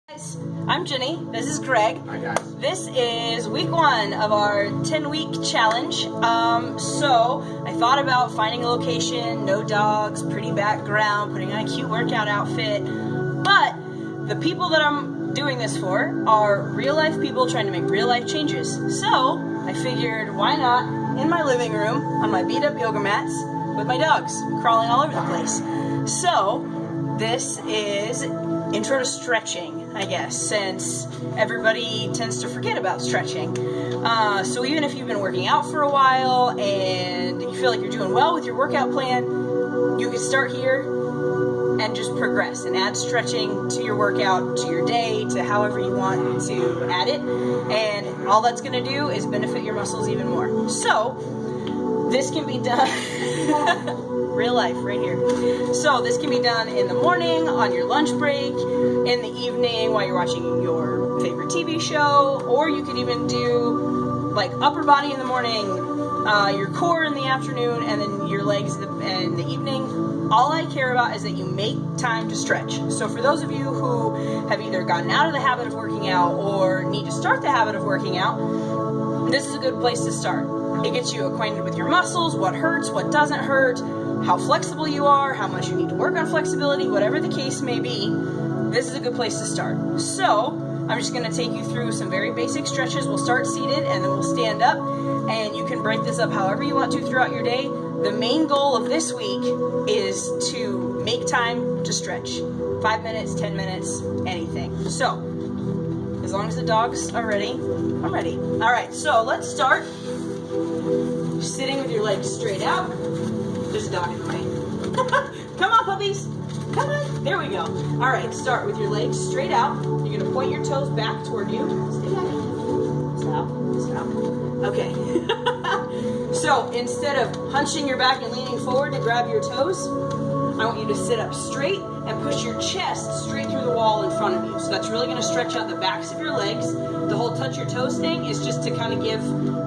Guys, I'm Jenny. This is Greg. Hi guys. This is week 1 of our 10-week challenge. So I thought about finding a location, no dogs, pretty background, putting on a cute workout outfit. But the people that I'm doing this for are real life people trying to make real life changes. So I figured, why not in my living room on my beat up yoga mats with my dogs crawling all over the place. So this is intro to stretching, I guess, since everybody tends to forget about stretching. So even if you've been working out for a while and you feel like you're doing well with your workout plan, you can start here and just progress and add stretching to your workout, to your day, to however you want to add it. And all that's going to do is benefit your muscles even more. So this can be done real life right here. So this can be done in the morning, on your lunch break, in the evening while you're watching your favorite TV show, or you could even do like upper body in the morning, your core in the afternoon, and then your legs in the evening. All I care about is that you make time to stretch. So for those of you who have either gotten out of the habit of working out or need to start the habit of working out, this is a good place to start. It gets you acquainted with your muscles, what hurts, what doesn't hurt, how flexible you are, how much you need to work on flexibility, whatever the case may be. This is a good place to start. So I'm just going to take you through some very basic stretches. We'll start seated and then we'll stand up, and you can break this up however you want to throughout your day. The main goal of this week is to make time to stretch. 5 minutes, 10 minutes, anything. So as long as the dogs are ready, I'm ready. All right, so let's start sitting with your legs straight out. There's a dog in the way. Come on, puppies. Come on. There we go. All right, start with your legs straight out. You're going to point your toes back toward you. Stay back. Stop. Stop. Okay. So instead of hunching your back and leaning forward to grab your toes, I want you to sit up straight and push your chest straight through the wall in front of you. So that's really going to stretch out the backs of your legs. The whole touch your toes thing is just to kind of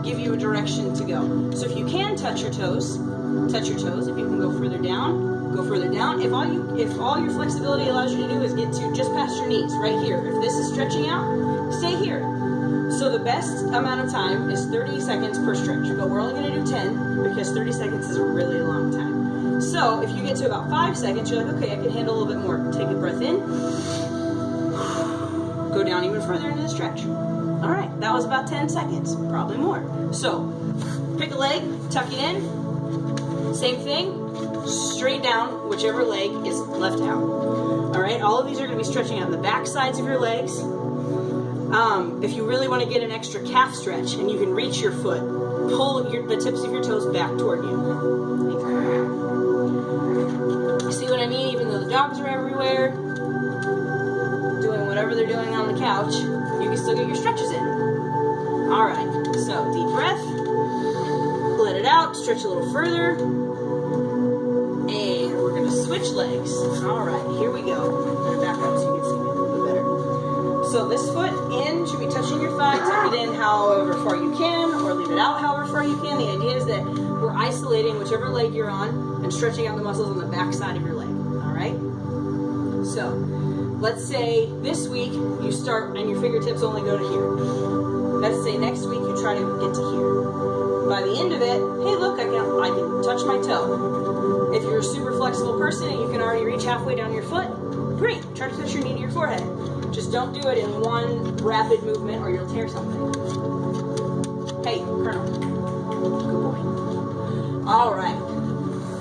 give you a direction to go. So if you can touch your toes. Touch your toes. If you can go further down, go further down. If all your flexibility allows you to do is get to just past your knees, right here. If this is stretching out, stay here. So the best amount of time is 30 seconds per stretch, but we're only going to do 10 because 30 seconds is a really long time. So if you get to about 5 seconds, you're like, okay, I can handle a little bit more. Take a breath in. Go down even further into the stretch. All right, that was about 10 seconds, probably more. So pick a leg, tuck it in. Same thing, straight down, whichever leg is left out. All right, all of these are going to be stretching out the back sides of your legs. If you really want to get an extra calf stretch and you can reach your foot, pull the tips of your toes back toward you. You see what I mean? Even though the dogs are everywhere, doing whatever they're doing on the couch, you can still get your stretches in. All right, so deep breath. Let it out, stretch a little further, and we're going to switch legs. All right, here we go. I'm going to back up so you can see me a little bit better. So this foot in should be touching your thigh. Tuck it in however far you can, or leave it out however far you can. The idea is that we're isolating whichever leg you're on and stretching out the muscles on the back side of your leg. All right? So let's say this week you start and your fingertips only go to here. Let's say next week you try to get to here. By the end of it, hey look, I can touch my toe. If you're a super flexible person and you can already reach halfway down your foot, great, try to touch your knee to your forehead. Just don't do it in one rapid movement or you'll tear something. Hey, Colonel. Good boy. All right,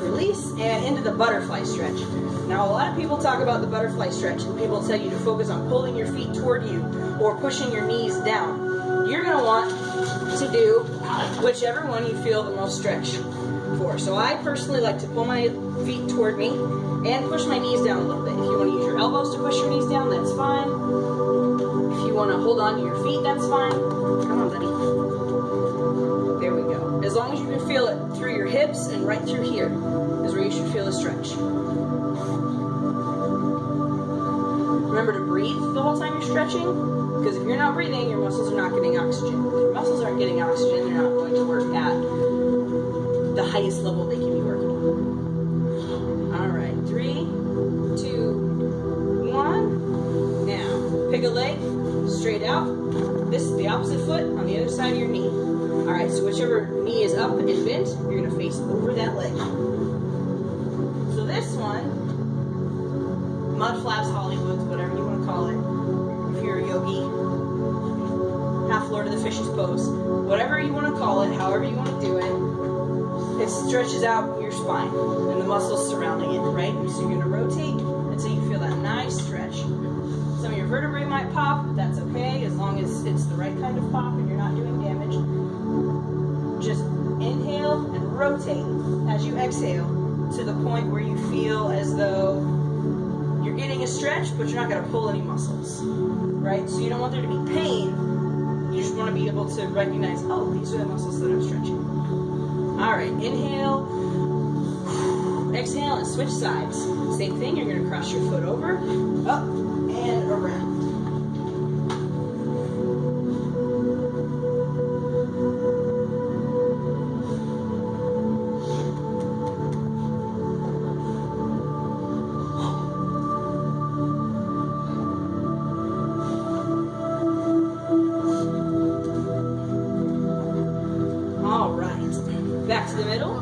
release and into the butterfly stretch. Now a lot of people talk about the butterfly stretch and people tell you to focus on pulling your feet toward you or pushing your knees down. You're going to want to do whichever one you feel the most stretch for. So I personally like to pull my feet toward me and push my knees down a little bit. If you want to use your elbows to push your knees down, that's fine. If you want to hold on to your feet, that's fine. Come on, buddy. There we go. As long as you can feel it through your hips and right through here is where you should feel the stretch. Remember to breathe the whole time you're stretching. Because if you're not breathing, your muscles are not getting oxygen. If your muscles aren't getting oxygen, they're not going to work at the highest level they can be working on. All right, 3, 2, 1. Now, pick a leg, straight out. This is the opposite foot on the other side of your knee. All right, so whichever knee is up and bent, you're gonna face over that leg. So this one, mud flaps, Hollywoods, whatever you wanna call it. If you're a yogi, half Lord of the Fishes pose, whatever you wanna call it, however you wanna do it, it stretches out your spine and the muscles surrounding it, right? So you're gonna rotate until you feel that nice stretch. Some of your vertebrae might pop, but that's okay as long as it's the right kind of pop and you're not doing damage. Just inhale and rotate as you exhale to the point where you feel as though you're getting a stretch, but you're not gonna pull any muscles, right? So you don't want there to be pain, you just wanna be able to recognize, oh, these are the muscles that I'm stretching. All right, inhale, exhale, and switch sides. Same thing, you're gonna cross your foot over, up, and around. All right, back to the middle.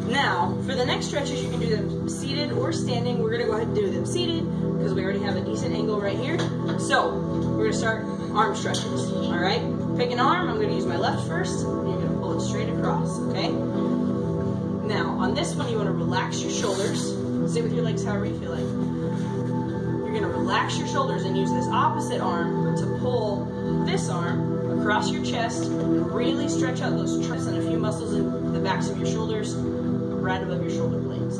Now, for the next stretches, you can do them seated or standing. We're gonna go ahead and do them seated because we already have a decent angle right here. So, we're gonna start arm stretches, all right? Pick an arm, I'm gonna use my left first, and you're gonna pull it straight across, okay? Now, on this one, you wanna relax your shoulders. Sit with your legs however you feel like. You're gonna relax your shoulders and use this opposite arm to pull this arm across your chest and really stretch out those triceps and a few muscles in the backs of your shoulders, right above your shoulder blades.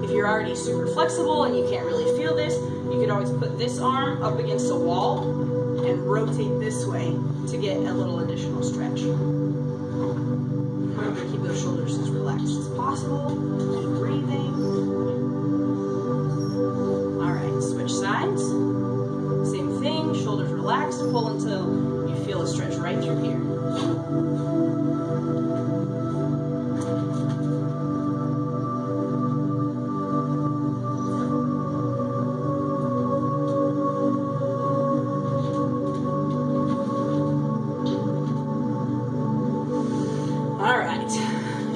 If you're already super flexible and you can't really feel this, you could always put this arm up against a wall and rotate this way to get a little additional stretch. Remember to keep those shoulders as relaxed as possible. Keep breathing. All right, switch sides. Same thing, shoulders relaxed, pull until you feel a stretch right through here. All right,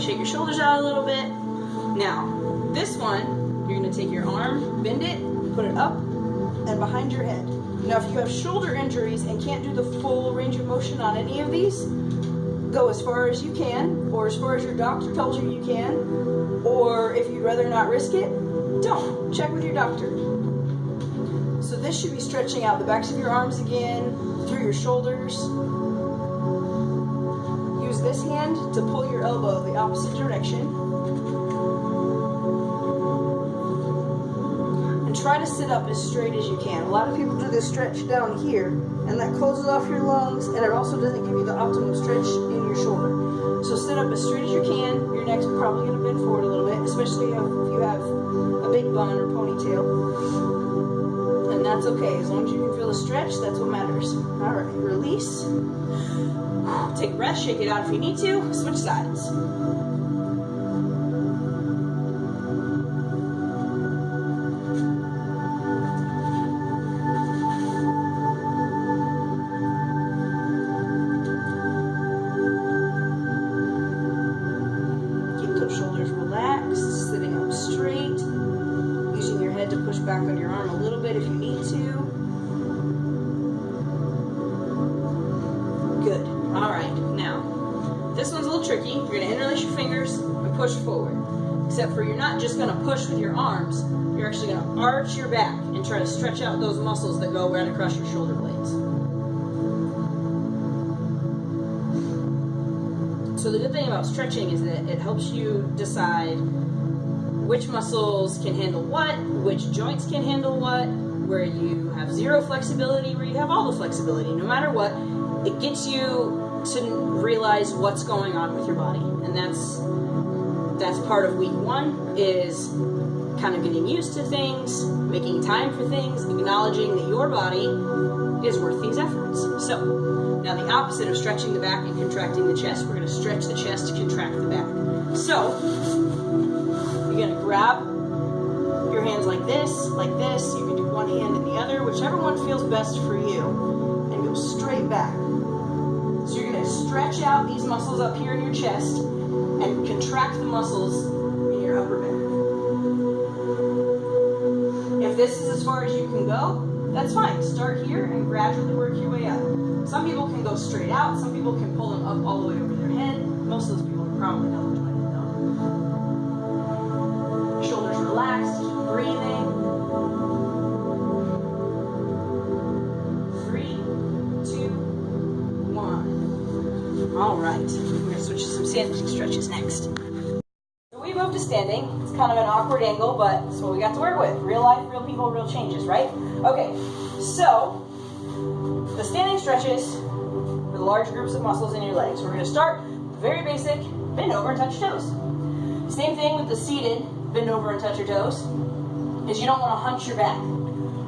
shake your shoulders out a little bit. Now, this one, you're gonna take your arm, bend it, put it up and behind your head. Now, if you have shoulder injuries and can't do the full range of motion on any of these, go as far as you can, or as far as your doctor tells you you can, or if you'd rather not risk it, don't. Check with your doctor. So this should be stretching out the backs of your arms again, through your shoulders. Use this hand to pull your elbow the opposite direction. Try to sit up as straight as you can. A lot of people do this stretch down here, and that closes off your lungs, and it also doesn't give you the optimum stretch in your shoulder. So sit up as straight as you can. Your neck's probably going to bend forward a little bit, especially if you have a big bun or ponytail. And that's okay. As long as you can feel the stretch, that's what matters. All right, release. Take a breath, shake it out if you need to. Switch sides. Shoulders relaxed, sitting up straight, using your head to push back on your arm a little bit if you need to. Good. All right, now, this one's a little tricky. You're gonna interlace your fingers and push forward. Except for you're not just gonna push with your arms, you're actually gonna arch your back and try to stretch out those muscles that go right across your shoulder blades. So the good thing about stretching is that it helps you decide which muscles can handle what, which joints can handle what, where you have zero flexibility, where you have all the flexibility. No matter what, it gets you to realize what's going on with your body. And that's part of week one, is kind of getting used to things, making time for things, acknowledging that your body is worth these efforts. So, now the opposite of stretching the back and contracting the chest, we're gonna stretch the chest to contract the back. So, you're gonna grab your hands like this, like this. You can do one hand and the other, whichever one feels best for you, and go straight back. So you're gonna stretch out these muscles up here in your chest and contract the muscles in your upper back. If this is as far as you can go, that's fine. Start here and gradually work your way up. Some people can go straight out, some people can pull them up all the way over their head. Most of those people are probably not doing it though. Shoulders relaxed, breathing. 3, 2, 1. All right, we're gonna switch to some standing stretches next. So we moved to standing. It's kind of an awkward angle, but it's what we got to work with. Real life, real people, real changes, right? Okay, so the standing stretches for the large groups of muscles in your legs. We're gonna start very basic, bend over and touch your toes. Same thing with the seated, bend over and touch your toes, is you don't wanna hunch your back,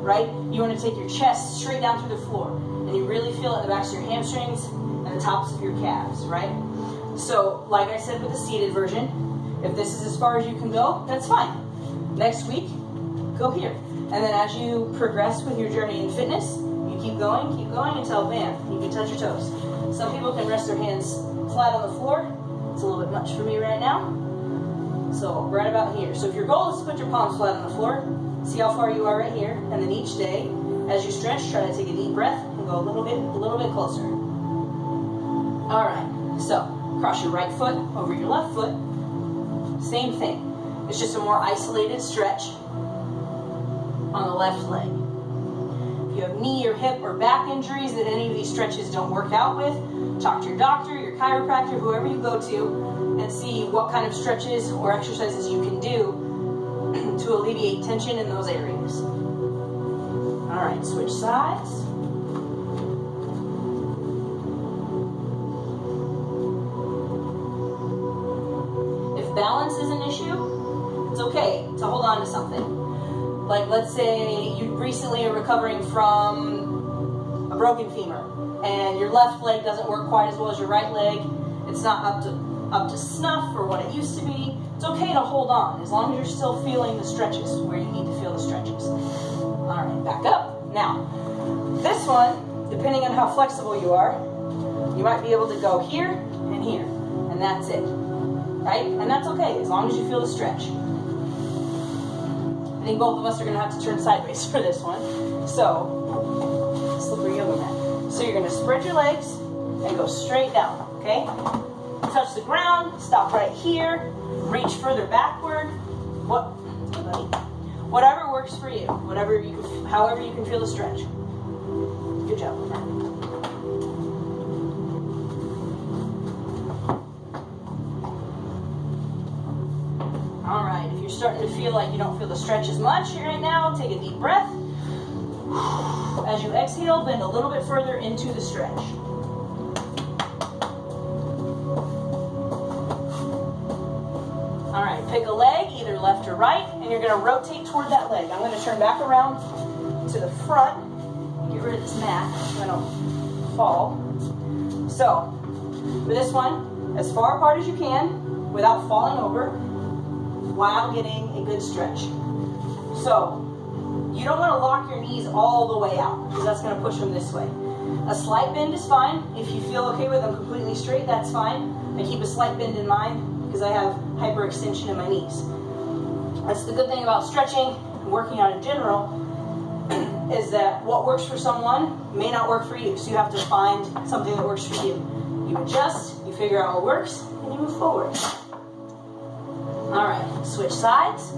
right? You wanna take your chest straight down through the floor, and you really feel it in the backs of your hamstrings and the tops of your calves, right? So, like I said with the seated version, if this is as far as you can go, that's fine. Next week, go here. And then as you progress with your journey in fitness, you keep going until, bam, you can touch your toes. Some people can rest their hands flat on the floor. It's a little bit much for me right now. So right about here. So if your goal is to put your palms flat on the floor, see how far you are right here. And then each day, as you stretch, try to take a deep breath and go a little bit closer. All right, so cross your right foot over your left foot. Same thing. It's just a more isolated stretch on the left leg. If you have knee or hip or back injuries that any of these stretches don't work out with, talk to your doctor, your chiropractor, whoever you go to, and see what kind of stretches or exercises you can do to alleviate tension in those areas. All right, switch sides. If balance is an issue, it's okay to hold on to something. Like, let's say you recently are recovering from a broken femur and your left leg doesn't work quite as well as your right leg. It's not up to snuff or what it used to be. It's okay to hold on as long as you're still feeling the stretches where you need to feel the stretches. All right, back up. Now, this one, depending on how flexible you are, you might be able to go here and here, and that's it, right? And that's okay as long as you feel the stretch. I think both of us are going to have to turn sideways for this one. So, slippery yoga mat. So you're going to spread your legs and go straight down, okay? Touch the ground, stop right here, reach further backward. Whatever works for you, however you can feel the stretch. Good job with that. All right, if you're starting to feel like you don't feel the stretch as much right now, take a deep breath. As you exhale, bend a little bit further into the stretch. All right, pick a leg, either left or right, and you're gonna rotate toward that leg. I'm gonna turn back around to the front, get rid of this mat so I don't fall. So, for this one, as far apart as you can, without falling over, while getting a good stretch. So, you don't want to lock your knees all the way out because that's going to push them this way. A slight bend is fine. If you feel okay with them completely straight, that's fine. I keep a slight bend in mind because I have hyperextension in my knees. That's the good thing about stretching and working out in general is that what works for someone may not work for you. So you have to find something that works for you. You adjust, you figure out what works, and you move forward. All right, switch sides.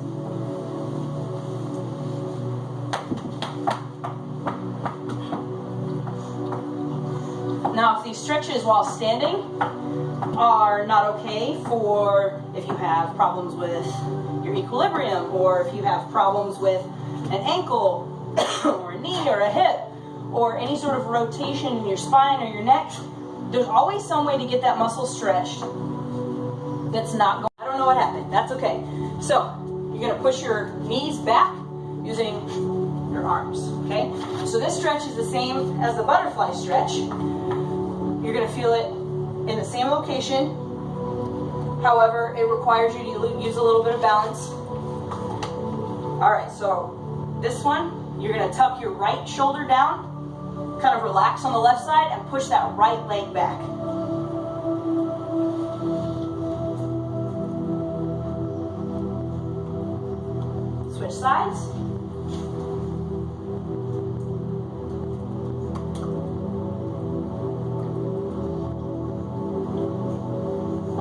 Now, if these stretches while standing are not okay for if you have problems with your equilibrium or if you have problems with an ankle or a knee or a hip or any sort of rotation in your spine or your neck, there's always some way to get that muscle stretched that's not going. I don't know what happened. That's okay. So you're going to push your knees back using your arms, okay? So this stretch is the same as the butterfly stretch. You're going to feel it in the same location. However, it requires you to use a little bit of balance. All right, so this one, you're gonna tuck your right shoulder down, kind of relax on the left side, and push that right leg back. Switch sides.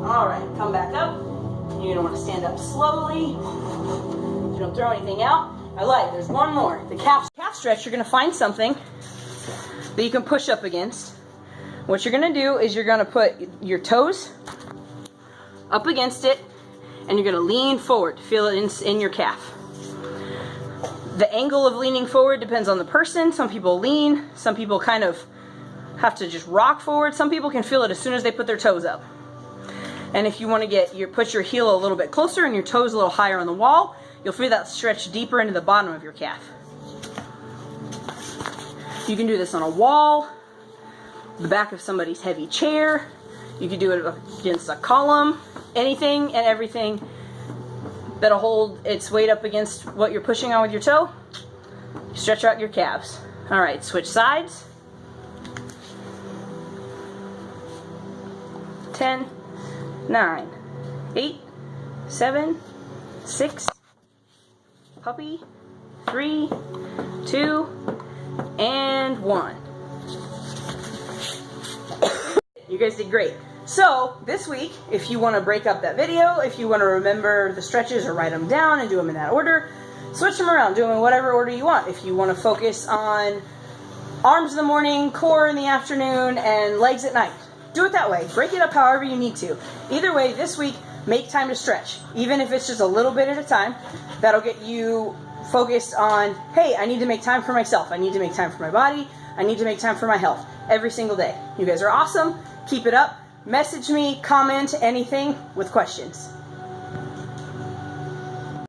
All right, come back up. You're gonna wanna stand up slowly. You don't throw anything out. I lied, there's one more. The calf stretch, you're gonna find something that you can push up against. What you're gonna do is you're gonna put your toes up against it and you're gonna lean forward. Feel it in your calf. The angle of leaning forward depends on the person. Some people lean, some people kind of have to just rock forward. Some people can feel it as soon as they put their toes up. And if you want to put your heel a little bit closer and your toes a little higher on the wall, you'll feel that stretch deeper into the bottom of your calf. You can do this on a wall, the back of somebody's heavy chair. You can do it against a column, anything and everything that'll hold its weight up against what you're pushing on with your toe. Stretch out your calves. All right, switch sides. 10, 9, 8, 7, 6, puppy, 3, 2, and 1. You guys did great. So this week, if you want to break up that video, if you want to remember the stretches or write them down and do them in that order, switch them around, do them in whatever order you want. If you want to focus on arms in the morning, core in the afternoon, and legs at night, do it that way. Break it up however you need to. Either way, this week, make time to stretch. Even if it's just a little bit at a time, that'll get you focused on, hey, I need to make time for myself. I need to make time for my body. I need to make time for my health every single day. You guys are awesome. Keep it up. Message me, comment, anything with questions.